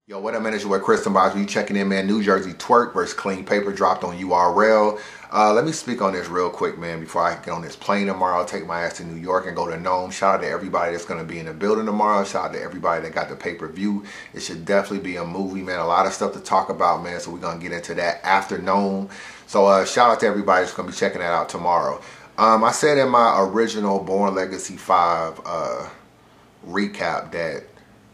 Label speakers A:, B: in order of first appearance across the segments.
A: Yo, what up, man? It's your boy Chris. You checking in, man. New Jerzy Twork versus Qleen paper dropped on URL. Let me speak on this real quick, man, before I get on this plane tomorrow. I'll take my ass to New York and go to Nome. Shout out to everybody that's going to be in the building tomorrow. Shout out to everybody that got the pay-per-view. It should definitely be a movie, man. A lot of stuff to talk about, man, so we're going to get into that after Nome. So shout out to everybody that's going to be checking that out tomorrow. I said in my original Born Legacy 5 recap that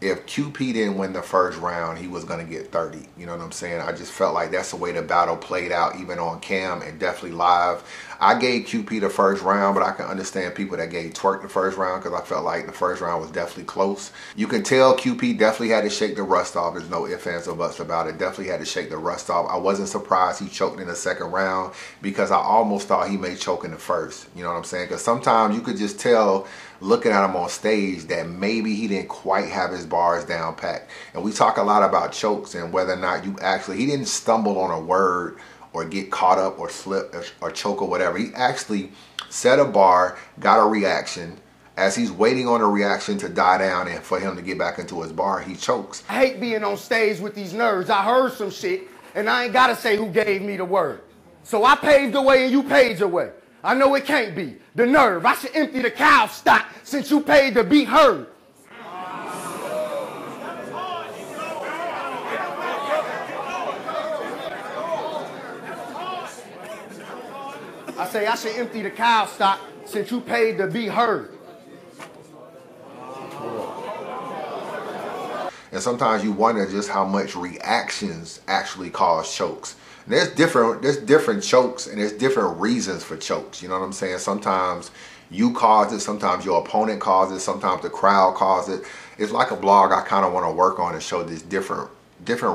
A: if QP didn't win the first round, he was going to get 30. You know what I'm saying? I just felt like that's the way the battle played out, even on cam and definitely live. I gave QP the first round, but I can understand people that gave Twerk the first round because I felt like the first round was definitely close. You can tell QP definitely had to shake the rust off. There's no ifs, ands, or buts about it. Definitely had to shake the rust off. I wasn't surprised he choked in the second round because I almost thought he may choke in the first. You know what I'm saying? Because sometimes you could just tell looking at him on stage that maybe he didn't quite have his bars down packed. And we talk a lot about chokes and whether or not you actually, he didn't stumble on a word or get caught up or slip or choke or whatever. He actually set a bar, got a reaction. As he's waiting on a reaction to die down and for him to get back into his bar, he chokes.
B: I hate being on stage with these nerds. I heard some shit and I ain't gotta say who gave me the word. So I paved the way and you paved the way. I know it can't be. The nerve. I should empty the cow stock since you paid to be heard. I say I should empty the cow stock since you paid to be heard.
A: And sometimes you wonder just how much reactions actually cause chokes. And there's different chokes and there's different reasons for chokes. You know what I'm saying? Sometimes you cause it, sometimes your opponent causes it, sometimes the crowd causes it. It's like a blog I kind of want to work on and show these different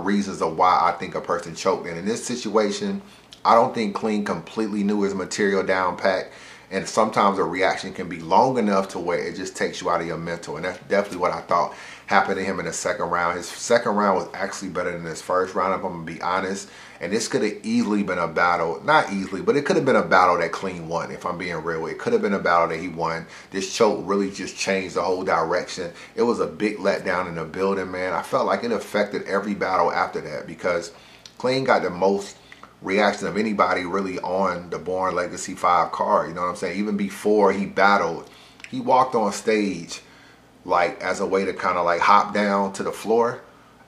A: reasons of why I think a person choked. And in this situation, I don't think Qleen completely knew his material down pat. And sometimes a reaction can be long enough to where it just takes you out of your mental. And that's definitely what I thought happened to him in the second round. His second round was actually better than his first round, if I'm going to be honest. And this could have easily been a battle. Not easily, but it could have been a battle that Qleen won, if I'm being real. It could have been a battle that he won. This choke really just changed the whole direction. It was a big letdown in the building, man. I felt like it affected every battle after that because Qleen got the most reaction of anybody really on the Born Legacy 5 card. You know what I'm saying? Even before he battled, he walked on stage like as a way to kind of like hop down to the floor.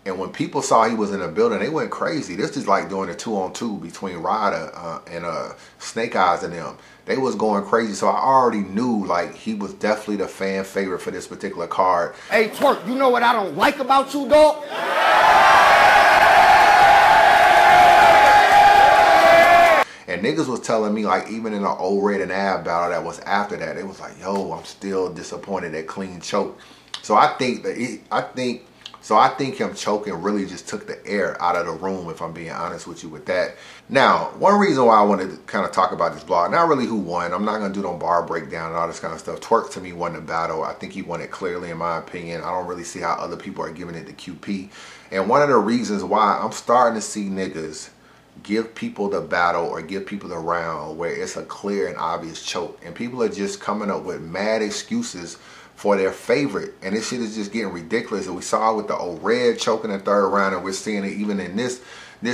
A: And when people saw he was in the building, they went crazy. This is like doing a 2-on-2 between Ryder and Snake Eyes and them. They was going crazy. So I already knew like he was definitely the fan favorite for this particular card.
B: Hey Twerk, you know what I don't like about you, dog?
A: And niggas was telling me, like, even in the old Red and Ab battle that was after that, it was like, yo, I'm still disappointed that Qleen choked. So I think that him choking really just took the air out of the room, if I'm being honest with you with that. Now, one reason why I wanted to kind of talk about this blog, not really who won. I'm not going to do no bar breakdown and all this kind of stuff. Twerk, to me, won the battle. I think he won it clearly, in my opinion. I don't really see how other people are giving it to QP. And one of the reasons why I'm starting to see niggas give people the battle or give people the round where it's a clear and obvious choke, and people are just coming up with mad excuses for their favorite, and this shit is just getting ridiculous. And we saw it with the old Red choking in the third round, and we're seeing it even in this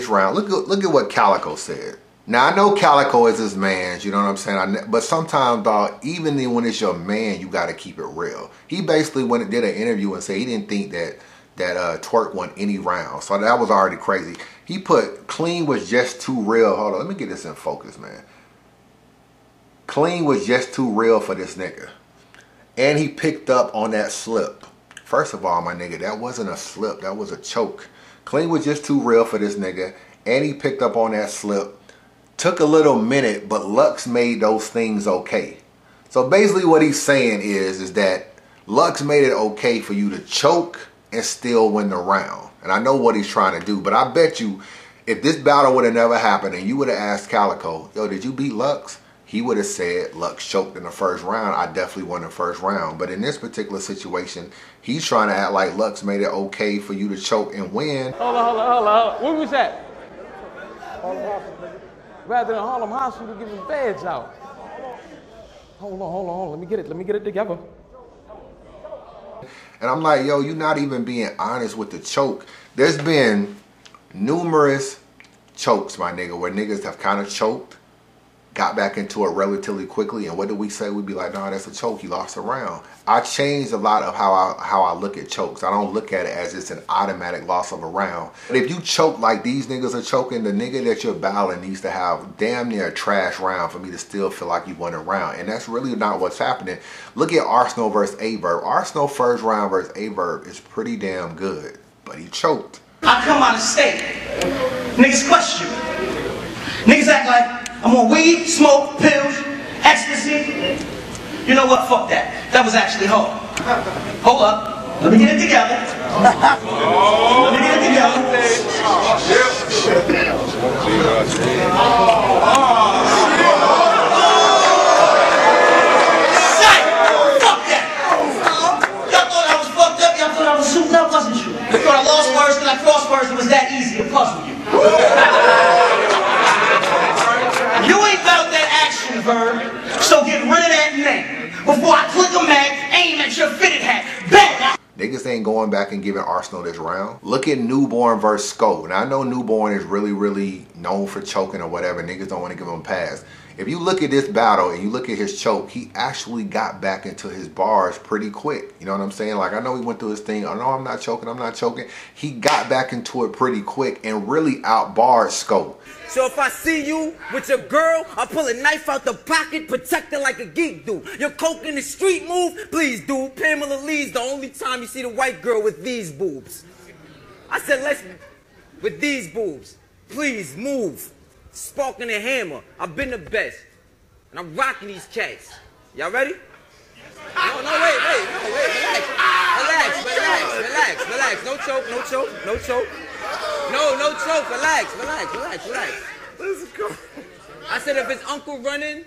A: round. Look at what Calico said. Now I know Calico is his man, you know what I'm saying, but sometimes, dog, even when it's your man, you got to keep it real. He basically went and did an interview and said he didn't think that Twerk won any round. So that was already crazy. He put Qleen was just too real. Hold on, let me get this in focus, man. Qleen was just too real for this nigga. And he picked up on that slip. First of all, my nigga, that wasn't a slip. That was a choke. Qleen was just too real for this nigga. And he picked up on that slip. Took a little minute, but Lux made those things okay. So basically what he's saying is that Lux made it okay for you to choke and still win the round. And I know what he's trying to do, but I bet you if this battle would have never happened and you would have asked Calico, yo, did you beat Lux? He would have said, Lux choked in the first round. I definitely won the first round. But in this particular situation, he's trying to act like Lux made it okay for you to choke and win.
C: Hold on. Where was that? Harlem Hospital. Rather than Harlem Hospital giving beds out. Hold on. Let me get it together.
A: And I'm like, yo, you're not even being honest with the choke. There's been numerous chokes, my nigga, where niggas have kind of choked, got back into it relatively quickly, and what do we say? We'd be like, nah, that's a choke, he lost a round. I changed a lot of how I look at chokes. I don't look at it as it's an automatic loss of a round. But if you choke like these niggas are choking, the nigga that you're battling needs to have damn near a trash round for me to still feel like you won a round. And that's really not what's happening. Look at Arsenal versus Averb. Arsenal first round versus Averb is pretty damn good, but he choked.
D: I come out of state. Niggas question. Niggas act like I'm on weed, smoke, pills, ecstasy. You know what? Fuck that. That was actually hard. Hold up. Let me get it together. Let me get it together. Fuck that. Y'all thought I was fucked up? Y'all thought I was souped up? Wasn't you? You thought I lost words and I crossed words? It was that easy to puzzle you. You ain't about that action, Verb, so get rid of that name before I click a mag, aim at your fitted hat. Bang!
A: Niggas ain't going back and giving Arsenal this round. Look at Newborn versus Sko. Now, I know Newborn is really known for choking or whatever. Niggas don't want to give him a pass. If you look at this battle and you look at his choke, he actually got back into his bars pretty quick. You know what I'm saying? Like, I know he went through his thing. Oh, no, I'm not choking. I'm not choking. He got back into it pretty quick and really outbarred Sko.
E: So if I see you with your girl, I'll pull a knife out the pocket, protect her like a geek do. Your coke in the street move? Please, dude. Pamela Lee's the only time you see the white girl with these boobs. I said, let's, with these boobs. Please, move. Sparking a hammer. I've been the best. And I'm rocking these cats. Y'all ready? No, wait. Relax. No choke. No choke. Relax. Let's go. I said if it's Uncle running,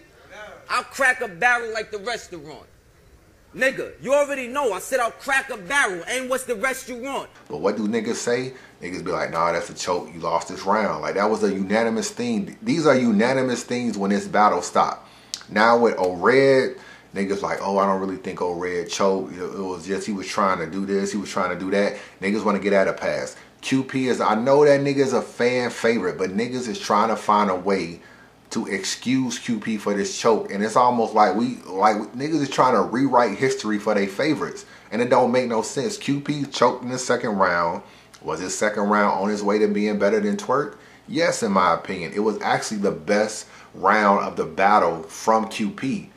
E: I'll crack a barrel like the restaurant. Nigga, you already know. I said I'll crack a barrel. And what's the rest you want?
A: But what do niggas say? Niggas be like, nah, that's a choke. You lost this round. Like, that was a unanimous thing. These are unanimous things when this battle stopped. Now with O-Red, niggas like, oh, I don't really think O-Red choked. It was just he was trying to do this. He was trying to do that. Niggas want to get at a pass. QP is, I know that nigga's a fan favorite, but niggas is trying to find a way to excuse QP for this choke. And it's almost like niggas is trying to rewrite history for their favorites. And it don't make no sense. QP choked in the second round. Was his second round on his way to being better than Twerk? Yes, in my opinion. It was actually the best round of the battle from QP.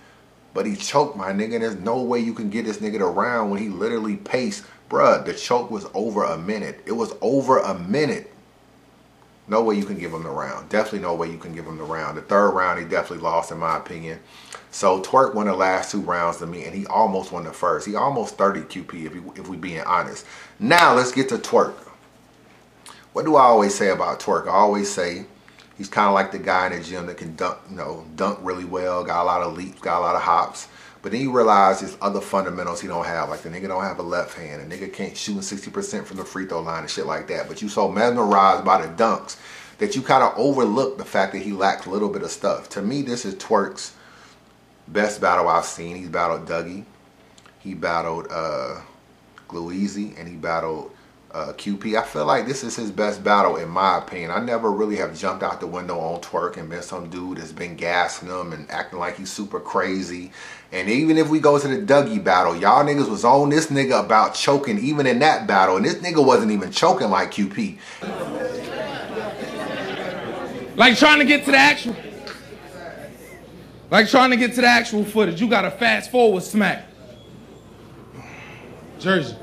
A: But he choked, my nigga. There's no way you can get this nigga the round when he literally paced. Bruh, the choke was over a minute. It was over a minute. No way you can give him the round. Definitely no way you can give him the round. The third round, he definitely lost, in my opinion. So Twerk won the last two rounds to me, and he almost won the first. He almost 30 QP, if we being honest. Now, let's get to Twerk. What do I always say about Twerk? I always say he's kind of like the guy in the gym that can dunk, dunk really well, got a lot of leaps, got a lot of hops. But then you realize there's other fundamentals he don't have. Like the nigga don't have a left hand. The nigga can't shoot 60% from the free throw line and shit like that. But you so mesmerized by the dunks that you kind of overlook the fact that he lacks a little bit of stuff. To me, this is Twerk's best battle I've seen. He's battled Dougie. He battled Gluezy. And he battled QP. I feel like this is his best battle in my opinion. I never really have jumped out the window on Twerk and been some dude that's been gassing him and acting like he's super crazy. And even if we go to the Dougie battle, y'all niggas was on this nigga about choking even in that battle. And this nigga wasn't even choking like QP.
C: Like trying to get to the actual footage, you gotta fast forward smack. Jerzy.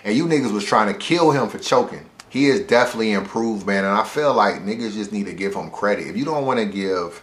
A: And you niggas was trying to kill him for choking. He is definitely improved, man. And I feel like niggas just need to give him credit. If you don't want to give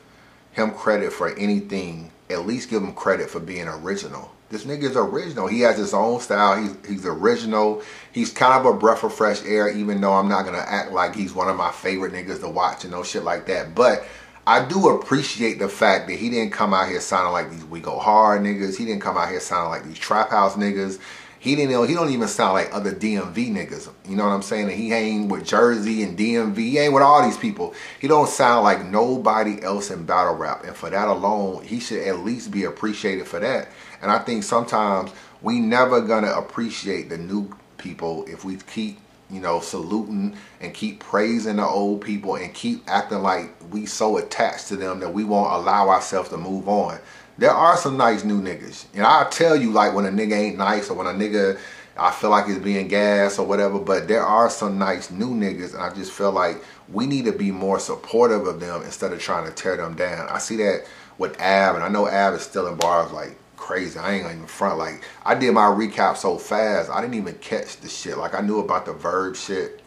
A: him credit for anything, at least give him credit for being original. This nigga is original. He has his own style. He's original. He's kind of a breath of fresh air, even though I'm not going to act like he's one of my favorite niggas to watch and no shit like that. But I do appreciate the fact that he didn't come out here sounding like these We Go Hard niggas. He didn't come out here sounding like these Trap House niggas. he don't even sound like other DMV niggas. You know what I'm saying? And he hang with Jerzy and DMV. He ain't with all these people. He don't sound like nobody else in battle rap. And for that alone, he should at least be appreciated for that. And I think sometimes we never gonna appreciate the new people if we keep, you know, saluting and keep praising the old people and keep acting like we so attached to them that we won't allow ourselves to move on. There are some nice new niggas. And I'll tell you, like, when a nigga ain't nice or when a nigga, I feel like he's being gas or whatever, but there are some nice new niggas, and I just feel like we need to be more supportive of them instead of trying to tear them down. I see that with Ab, and I know Ab is still in bars like crazy. I ain't even front. Like, I did my recap so fast, I didn't even catch the shit. Like, I knew about the Verb shit.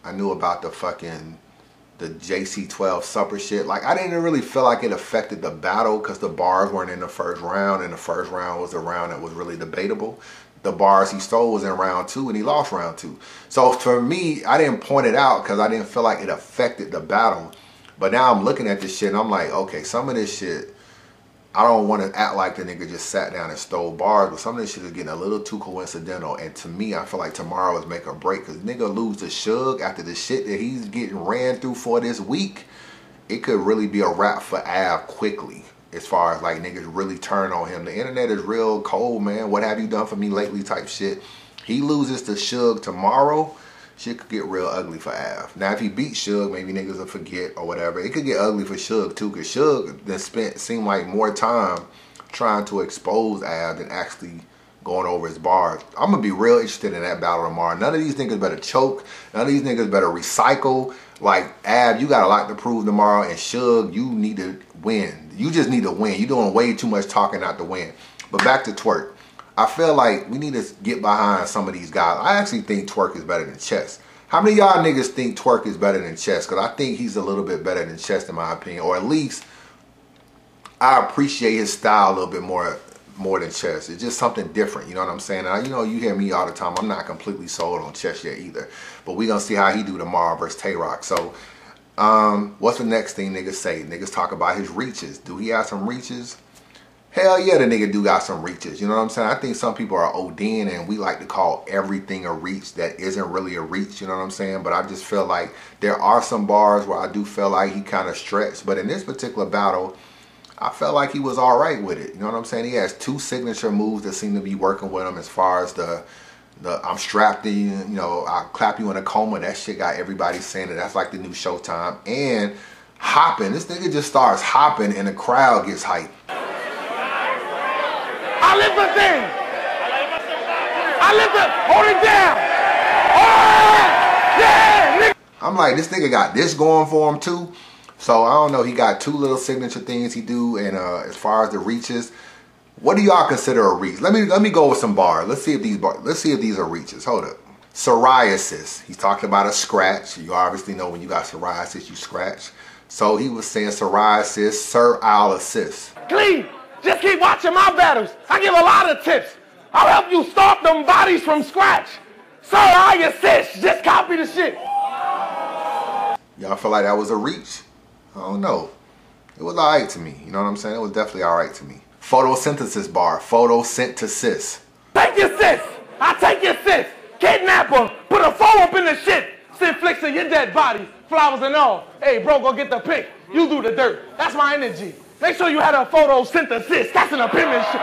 A: I knew about the fucking the JC12 supper shit. Like, I didn't really feel like it affected the battle because the bars weren't in the first round, and the first round was a round that was really debatable. The bars he stole was in round 2, and he lost round 2. So for me, I didn't point it out because I didn't feel like it affected the battle. But now I'm looking at this shit and I'm like, okay, some of this shit, I don't want to act like the nigga just sat down and stole bars, but some of this shit is getting a little too coincidental. And to me, I feel like tomorrow is make or break, because nigga lose to Suge after the shit that he's getting ran through for this week. It could really be a wrap for Av quickly, as far as like niggas really turn on him. The internet is real cold, man. What have you done for me lately type shit. He loses to Suge tomorrow, shit could get real ugly for Av. Now, if he beats Suge, maybe niggas will forget or whatever. It could get ugly for Suge too, because Suge then seemed like more time trying to expose Av than actually going over his bars. I'm gonna be real interested in that battle tomorrow. None of these niggas better choke. None of these niggas better recycle. Like, Av, you got a lot to prove tomorrow, and Suge, you need to win. You just need to win. You're doing way too much talking not to win. But back to Twerk. I feel like we need to get behind some of these guys. I actually think Twerk is better than Chess. How many of y'all niggas think Twerk is better than Chess? Because I think he's a little bit better than Chess in my opinion. Or at least I appreciate his style a little bit more than Chess. It's just something different, you know what I'm saying? And you know, you hear me all the time. I'm not completely sold on Chess yet either. But we gonna see how he do tomorrow versus Tay-Rock. So, what's the next thing niggas say? Niggas talk about his reaches. Do he have some reaches? Hell yeah, the nigga do got some reaches. You know what I'm saying? I think some people are ODing and we like to call everything a reach that isn't really a reach. You know what I'm saying? But I just feel like there are some bars where I do feel like he kind of stretched. But in this particular battle, I felt like he was all right with it. You know what I'm saying? He has 2 signature moves that seem to be working with him, as far as the I'm strapped in, you know, I'll clap you in a coma. That shit got everybody saying that that's like the new Showtime. And hopping. This nigga just starts hopping and the crowd gets hyped.
B: I lift the thing. I lift it. Hold it down. Oh, yeah, nigga.
A: I'm like, this nigga got this going for him too. So I don't know. He got 2 little signature things he do, and as far as the reaches, what do y'all consider a reach? Let me go with some bars. Let's see if these are reaches. Hold up. Psoriasis. He's talking about a scratch. You obviously know when you got psoriasis, you scratch. So he was saying psoriasis, sir, I'll assist.
B: Qleen, just keep watching my battles. I give a lot of tips. I'll help you start them bodies from scratch. Sir, I assist. Just copy the shit.
A: Y'all feel like that was a reach? I don't know. It was all right to me. You know what I'm saying? It was definitely all right to me. Photosynthesis bar. Photosynthesis.
B: Take your sis. I take your sis. Kidnap her. Put a phone up in the shit. Send flicks of your dead body. Flowers and all. Hey, bro, go get the pic. You do the dirt. That's my energy. Make sure you had a photosynthesis. That's an opinion shit.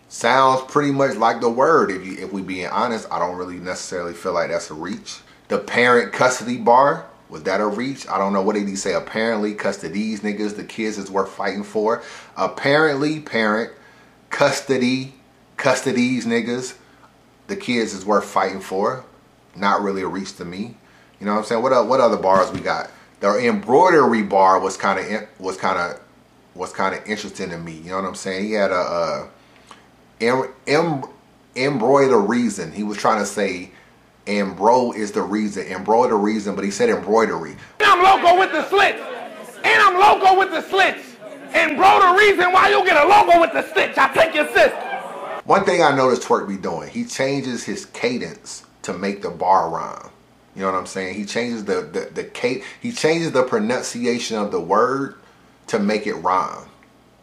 A: Sounds pretty much like the word. If we being honest, I don't really necessarily feel like that's a reach. The parent custody bar. Was that a reach? I don't know. What did he say? Apparently, custody these niggas, the kids is worth fighting for. Apparently, parent, custody these niggas, the kids is worth fighting for. Not really a reach to me. You know what I'm saying? What other bars we got? The embroidery bar was kind of interesting to me. You know what I'm saying? He had a embroider reason. He was trying to say embro is the reason, embroider the reason, but he said embroidery.
B: And I'm loco with the slits. And I'm loco with the slits. Embro the reason why you get a logo with the stitch. I take your sis.
A: One thing I noticed Twerk be doing, he changes his cadence to make the bar rhyme. You know what I'm saying? He changes he changes the pronunciation of the word to make it rhyme.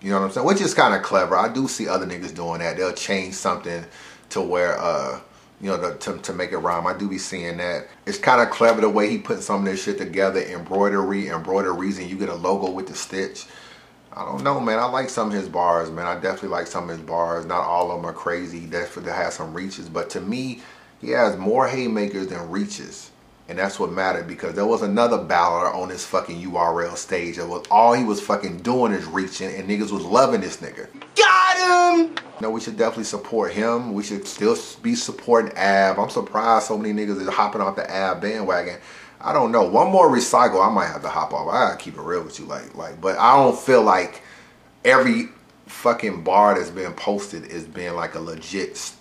A: You know what I'm saying? Which is kind of clever. I do see other niggas doing that. They'll change something to where you know, to make it rhyme. I do be seeing that. It's kind of clever the way he put some of this shit together. Embroideries, and you get a logo with the stitch. I don't know, man. I like some of his bars, man. I definitely like some of his bars. Not all of them are crazy. He definitely has some reaches. But to me, he has more haymakers than reaches. And that's what mattered, because there was another battler on this fucking URL stage that was all he was fucking doing is reaching, and niggas was loving this nigga.
D: Got him!
A: No, we should definitely support him. We should still be supporting Av. I'm surprised so many niggas is hopping off the Av bandwagon. I don't know. One more recycle, I might have to hop off. I gotta keep it real with you, but I don't feel like every fucking bar that's been posted is being like a legit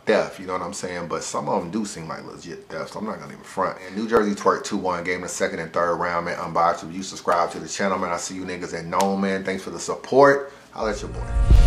A: theft. You know what I'm saying? But some of them do seem like legit theft, so I'm not gonna even front. And New Jerzy Twork 2-1 gave him the second and third round, man. Unbiased Review. Subscribe to the channel, man. I see you niggas at Known, man. Thanks for the support. I'll let your boy.